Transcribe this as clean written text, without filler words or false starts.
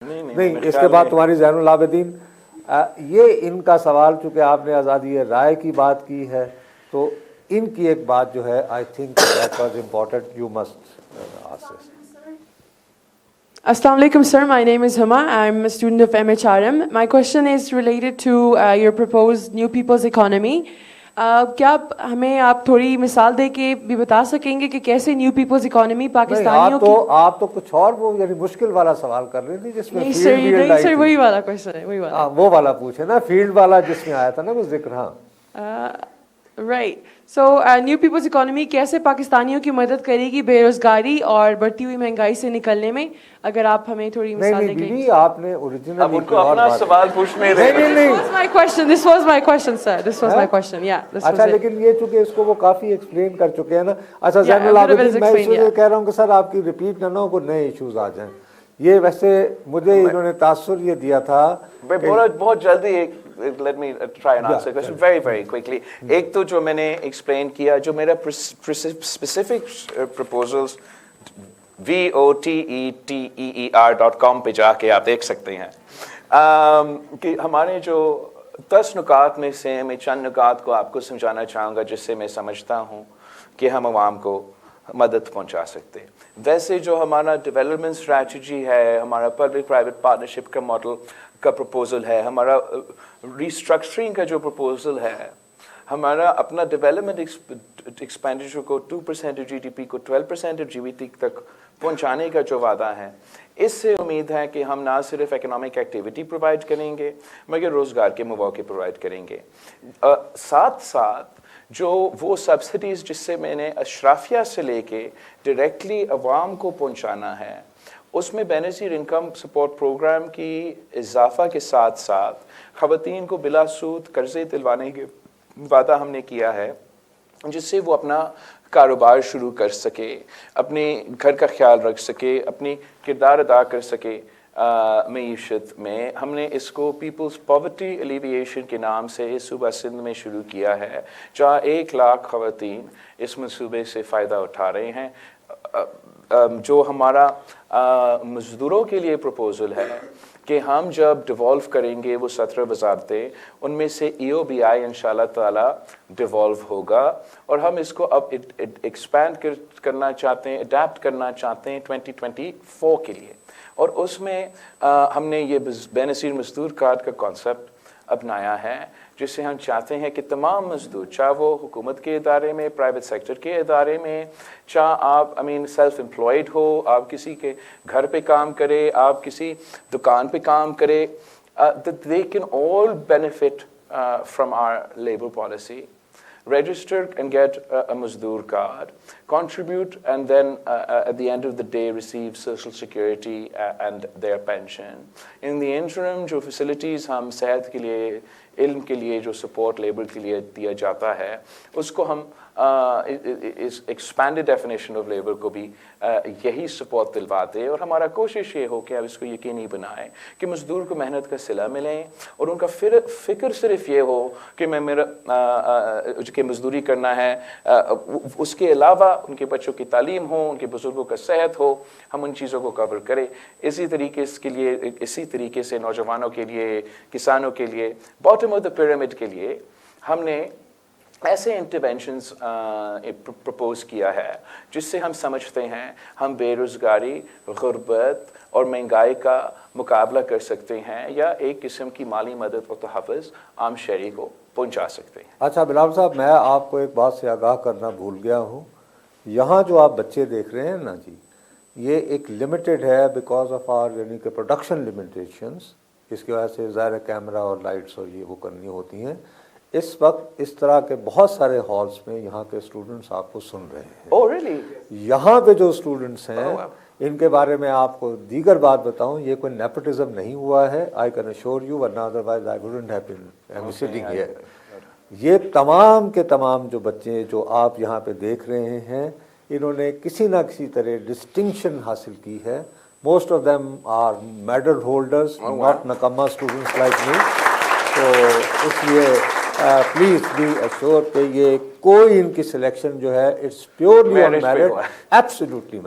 نہیں اس کے بعد تمہاری زین العابدین. یہ ان کا سوال چونکہ آپ نے آزادی رائے کی بات کی ہے تو ان کی ایک بات جو ہے I think that was important, you must ask. Assalamu alaikum, sir. My name is Huma. I'm a student of MHRM. My question is related to your proposed New People's Economy. کیا ہمیں آپ تھوڑی مثال دے کے بھی بتا سکیں گے کہ کیسے نیو پیپلز اکانومی پاکستانیوں کی؟ آپ تو کچھ اور وہ یعنی مشکل والا سوال کر رہی تھی جس میں نہیں سر وہی والا کوشچن ہے, وہی والا وہ والا پوچھے نا, فیلڈ والا جس میں آیا تھا نا وہ ذکر. ہاں رائٹ. سو نیو پیپلز اکانومی کیسے پاکستانیوں کی مدد کرے گی بے روزگاری اور بڑھتی ہوئی مہنگائی سے نکلنے میں؟ اگر آپ ہمیں تھوڑی مثال دیں گے. نہیں آپ نے اوریجنلی اب ان کو اپنا سوال پوچھنے دیں. This was my question, sir. This was my question. Yeah. اچھا لیکن یہ چونکہ اس کو وہ کافی ایکسپلین کر چکے ہیں نا. اچھا زین العابدین میں اس لیے کہہ رہا ہوں کہ سر آپ کی ریپیٹ نہ ہو, کوئی نئے ایشوز آ جائیں. یہ ویسے مجھے انہوں نے تاثر یہ دیا تھا بہت جلدی. Let me try and answer the question very, very quickly. ایک تو جو میں نے ایکسپلین کیا, جو میرا specific proposals voteer.com پہ جا کے آپ دیکھ سکتے ہیں کہ ہمارے جو 10 نکات میں سے میں چند نکات کو آپ کو سمجھانا چاہوں گا جس سے میں سمجھتا ہوں کہ ہم عوام کو مدد پہنچا سکتے ہیں. ویسے جو ہمارا ڈیولپمنٹ اسٹریٹجی ہے, ہمارا پبلک پرائیویٹ پارٹنرشپ کا ماڈل کا پروپوزل ہے, ہمارا ریسٹرکچرنگ کا جو پروپوزل ہے, ہمارا اپنا ڈیولپمنٹ ایکسپینڈیچر کو 2% جی ڈی پی کو 12% جی بی ٹی تک پہنچانے کا جو وعدہ ہے, اس سے امید ہے کہ ہم نہ صرف اکنامک ایکٹیویٹی پرووائڈ کریں گے مگر روزگار کے مواقع پرووائڈ کریں گے. ساتھ ساتھ جو وہ سبسڈیز جس سے میں نے اشرافیہ سے لے کے ڈائریکٹلی عوام کو پہنچانا ہے, اس میں بے نظیر انکم سپورٹ پروگرام کی اضافہ کے ساتھ ساتھ خواتین کو بلا سود قرضے دلوانے کے وعدہ ہم نے کیا ہے جس سے وہ اپنا کاروبار شروع کر سکے, اپنے گھر کا خیال رکھ سکے, اپنی کردار ادا کر سکے معیشت میں. ہم نے اس کو پیپلز پاورٹی ایلیویشن کے نام سے اس صوبہ سندھ میں شروع کیا ہے, جہاں 1 لاکھ خواتین اس منصوبے سے فائدہ اٹھا رہے ہیں. جو ہمارا مزدوروں کے لیے پروپوزل ہے کہ ہم جب ڈیوالو کریں گے وہ 17 وزارتیں, ان میں سے EOBI انشاءاللہ تعالی ڈیوالو ہوگا اور ہم اس کو اب ایکسپینڈ کرنا چاہتے ہیں, اڈیپٹ کرنا چاہتے ہیں 2024 کے لیے. اور اس میں ہم نے یہ بے نظیر مزدور کارڈ کا کانسیپٹ اپنایا ہے جس سے ہم چاہتے ہیں کہ تمام مزدور, چاہے وہ حکومت کے ادارے میں, پرائیویٹ سیکٹر کے ادارے میں, چاہے آپ سیلف امپلائڈ ہو, آپ کسی کے گھر پہ کام کرے, آپ کسی دکان پہ کام کرے, they can all benefit from our labor policy. Register and get a Mazdoor card, contribute and then at the end of the day receive social security and their pension. In the interim جو facilities ہم صحت کے لیے, علم کے لیے جو support labour کے لیے دیا جاتا ہے اس کو ہم اس ایکسپینڈڈ ڈیفینیشن آف لیبر کو بھی یہی سپورٹ دلواتے, اور ہمارا کوشش یہ ہو کہ اب اس کو یقینی بنائیں کہ مزدور کو محنت کا صلہ ملیں اور ان کا فکر صرف یہ ہو کہ میں میرا کہ مزدوری کرنا ہے, اس کے علاوہ ان کے بچوں کی تعلیم ہو, ان کے بزرگوں کا صحت ہو, ہم ان چیزوں کو کور کریں. اسی طریقے سے نوجوانوں کے لیے, کسانوں کے لیے, باٹم آف دا پیرامڈ کے لیے ہم نے ایسے انٹرونشنز پرپوز کیا ہے جس سے ہم سمجھتے ہیں ہم بے روزگاری, غربت اور مہنگائی کا مقابلہ کر سکتے ہیں یا ایک قسم کی مالی مدد و تحفظ عام شہری کو پہنچا سکتے ہیں. اچھا بلال صاحب, میں آپ کو ایک بات سے آگاہ کرنا بھول گیا ہوں. یہاں جو آپ بچے دیکھ رہے ہیں نا جی, یہ ایک لمیٹڈ ہے بیکاز آف آر یعنی کہ پروڈکشن لمیٹیشنس, اس کی وجہ سے ظاہر کیمرہ اور لائٹس اور یہ وہ کرنی ہوتی ہیں. اس وقت اس طرح کے بہت سارے ہالز میں یہاں کے اسٹوڈنٹس آپ کو سن رہے ہیں. Oh really? یہاں پہ جو اسٹوڈنٹس ہیں ان کے بارے میں آپ کو دیگر بات بتاؤں, یہ کوئی نیپوٹزم نہیں ہوا ہے. آئی کین ایشور یو, ورنہ otherwise I wouldn't have been sitting here. یہ تمام کے تمام جو بچے جو آپ یہاں پہ دیکھ رہے ہیں انہوں نے کسی نہ کسی طرح ڈسٹنکشن حاصل کی ہے. Most of them are medal holders, not نکما اسٹوڈنٹس لائک می. تو اس لیے پلیز بی ایشور کہ یہ کوئی ان کی سلیکشن جو ہے it's purely on merit, absolutely.